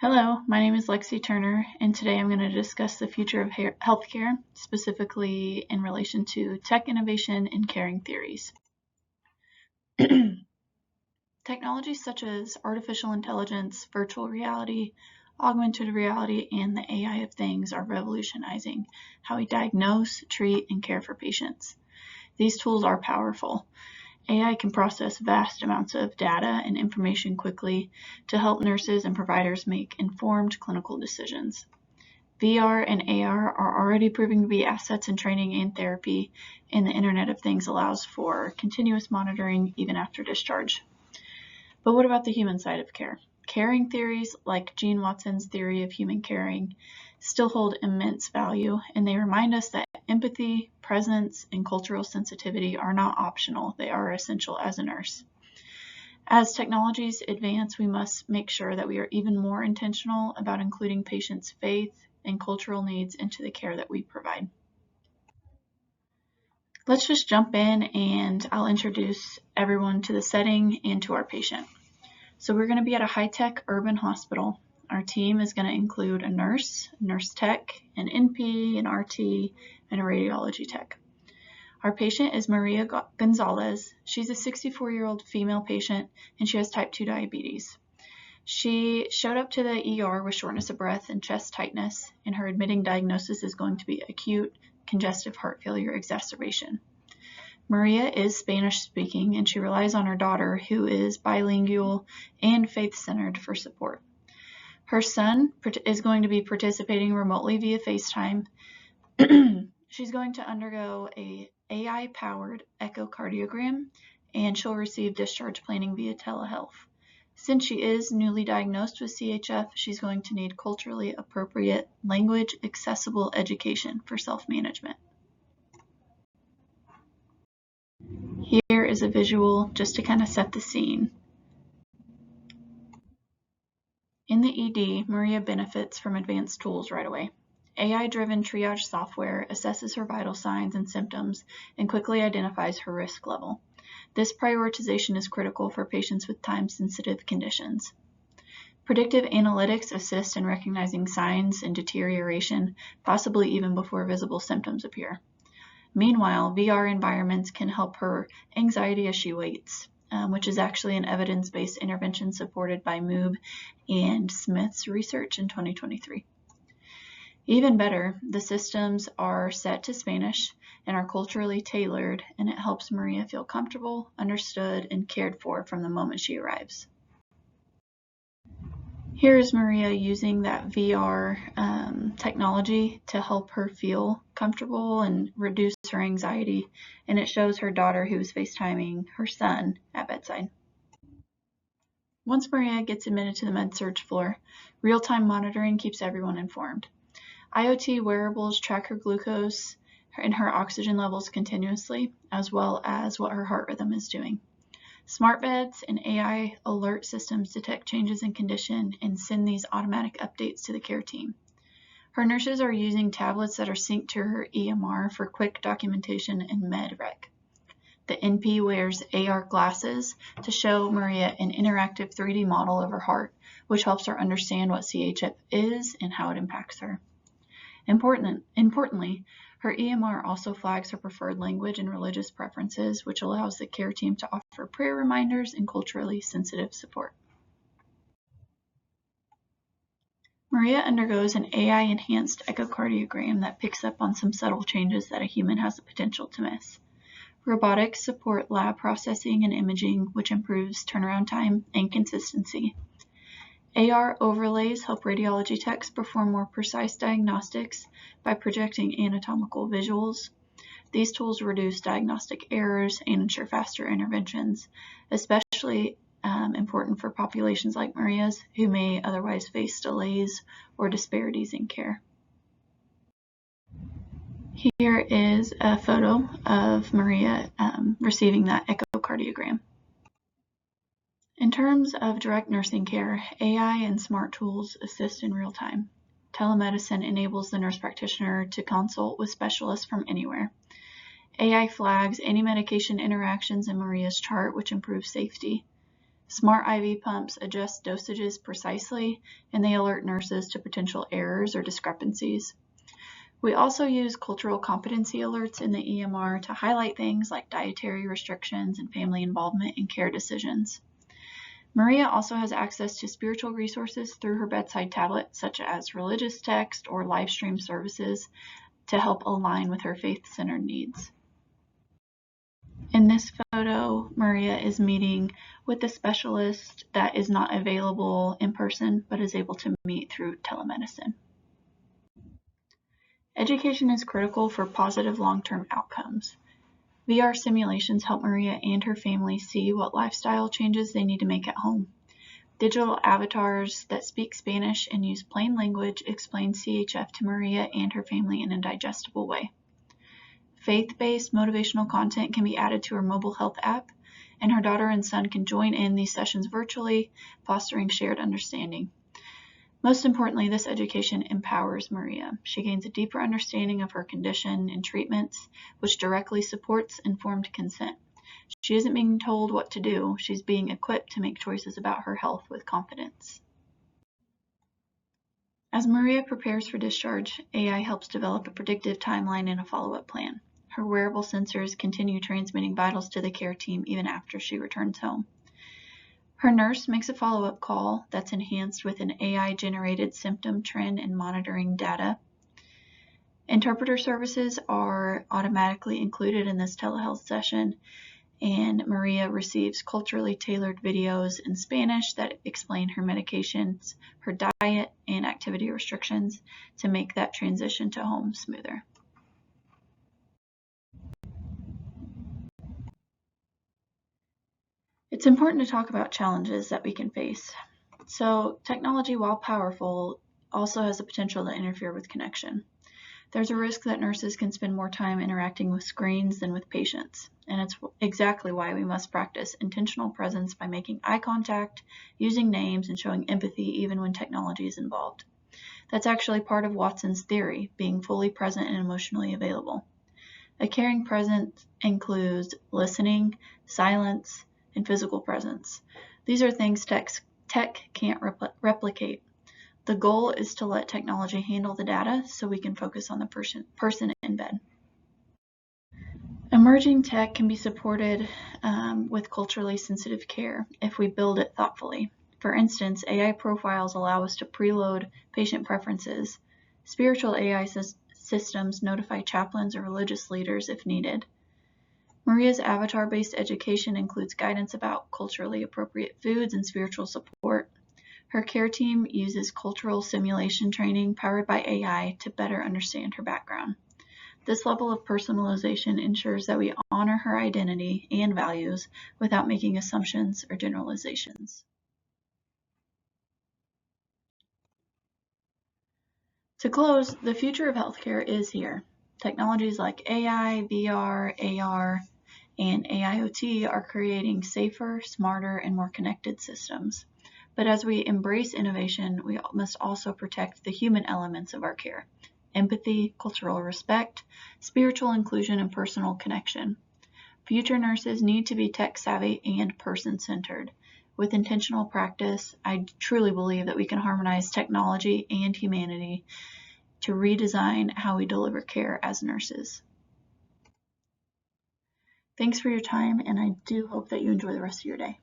Hello, my name is Lexi Turner, and today I'm going to discuss the future of healthcare, specifically in relation to tech innovation and caring theories. Technologies such as artificial intelligence, virtual reality, augmented reality, and the AI of things are revolutionizing how we diagnose, treat, and care for patients. These tools are powerful. AI can process vast amounts of data and information quickly to help nurses and providers make informed clinical decisions. VR and AR are already proving to be assets in training and therapy, and the Internet of Things allows for continuous monitoring even after discharge. But what about the human side of care? Caring theories, like Gene Watson's theory of human caring, still hold immense value, and they remind us that empathy, presence, and cultural sensitivity are not optional. They are essential as a nurse. As technologies advance, we must make sure that we are even more intentional about including patients' faith and cultural needs into the care that we provide. Let's just jump in and I'll introduce everyone to the setting and to our patient. So we're going to be at a high-tech urban hospital. Our team is going to include a nurse tech, an NP, an RT, and a radiology tech. Our patient is Maria Gonzalez. She's a 64-year-old female patient, and she has type 2 diabetes. She showed up to the ER with shortness of breath and chest tightness, and her admitting diagnosis is going to be acute congestive heart failure exacerbation. Maria is Spanish-speaking, and she relies on her daughter, who is bilingual and faith-centered, for support. Her son is going to be participating remotely via FaceTime. She's going to undergo a AI-powered echocardiogram, and she'll receive discharge planning via telehealth. Since she is newly diagnosed with CHF, she's going to need culturally appropriate, language-accessible education for self-management. Here is a visual just to kind of set the scene. In the ED, Maria benefits from advanced tools right away. AI-driven triage software assesses her vital signs and symptoms and quickly identifies her risk level. This prioritization is critical for patients with time-sensitive conditions. Predictive analytics assist in recognizing signs and deterioration, possibly even before visible symptoms appear. Meanwhile, VR environments can help her anxiety as she waits, which is actually an evidence-based intervention supported by Moob and Smith's research in 2023. Even better, the systems are set to Spanish and are culturally tailored, and it helps Maria feel comfortable, understood, and cared for from the moment she arrives. Here is Maria using that VR technology to help her feel comfortable and reduce her anxiety, and it shows her daughter who is FaceTiming her son at bedside. Once Maria gets admitted to the med-surg floor, real-time monitoring keeps everyone informed. IoT wearables track her glucose and her oxygen levels continuously, as well as what her heart rhythm is doing. Smart beds and AI alert systems detect changes in condition and send these automatic updates to the care team. Her nurses are using tablets that are synced to her EMR for quick documentation and med rec. The NP wears AR glasses to show Maria an interactive 3D model of her heart, which helps her understand what CHF is and how it impacts her. Importantly, her EMR also flags her preferred language and religious preferences, which allows the care team to offer prayer reminders and culturally sensitive support. Maria undergoes an AI-enhanced echocardiogram that picks up on some subtle changes that a human has the potential to miss. Robotics support lab processing and imaging, which improves turnaround time and consistency. AR overlays help radiology techs perform more precise diagnostics by projecting anatomical visuals. These tools reduce diagnostic errors and ensure faster interventions, especially important for populations like Maria's who may otherwise face delays or disparities in care. Here is a photo of Maria receiving that echocardiogram. In terms of direct nursing care, AI and smart tools assist in real time. Telemedicine enables the nurse practitioner to consult with specialists from anywhere. AI flags any medication interactions in Maria's chart, which improves safety. Smart IV pumps adjust dosages precisely, and they alert nurses to potential errors or discrepancies. We also use cultural competency alerts in the EMR to highlight things like dietary restrictions and family involvement in care decisions. Maria also has access to spiritual resources through her bedside tablet, such as religious text or live stream services, to help align with her faith-centered needs. In this photo, Maria is meeting with a specialist that is not available in person, but is able to meet through telemedicine. Education is critical for positive long-term outcomes. VR simulations help Maria and her family see what lifestyle changes they need to make at home. Digital avatars that speak Spanish and use plain language explain CHF to Maria and her family in a digestible way. Faith-based motivational content can be added to her mobile health app, and her daughter and son can join in these sessions virtually, fostering shared understanding. Most importantly, this education empowers Maria. She gains a deeper understanding of her condition and treatments, which directly supports informed consent. She isn't being told what to do, she's being equipped to make choices about her health with confidence. As Maria prepares for discharge, AI helps develop a predictive timeline and a follow-up plan. Her wearable sensors continue transmitting vitals to the care team even after she returns home. Her nurse makes a follow-up call that's enhanced with an AI-generated symptom trend and monitoring data. Interpreter services are automatically included in this telehealth session, and Maria receives culturally tailored videos in Spanish that explain her medications, her diet, and activity restrictions to make that transition to home smoother. It's important to talk about challenges that we can face. So technology, while powerful, also has the potential to interfere with connection. There's a risk that nurses can spend more time interacting with screens than with patients, and it's exactly why we must practice intentional presence by making eye contact, using names, and showing empathy even when technology is involved. That's actually part of Watson's theory, being fully present and emotionally available. A caring presence includes listening, silence, and physical presence. These are things tech can't replicate. The goal is to let technology handle the data so we can focus on the person in bed. Emerging tech can be supported with culturally sensitive care if we build it thoughtfully. For instance, AI profiles allow us to preload patient preferences. Spiritual AI systems notify chaplains or religious leaders if needed. Maria's avatar-based education includes guidance about culturally appropriate foods and spiritual support. Her care team uses cultural simulation training powered by AI to better understand her background. This level of personalization ensures that we honor her identity and values without making assumptions or generalizations. To close, the future of healthcare is here. Technologies like AI, VR, AR, and AIoT are creating safer, smarter, and more connected systems. But as we embrace innovation, we must also protect the human elements of our care: empathy, cultural respect, spiritual inclusion, and personal connection. Future nurses need to be tech-savvy and person-centered. With intentional practice, I truly believe that we can harmonize technology and humanity to redesign how we deliver care as nurses. Thanks for your time, and I do hope that you enjoy the rest of your day.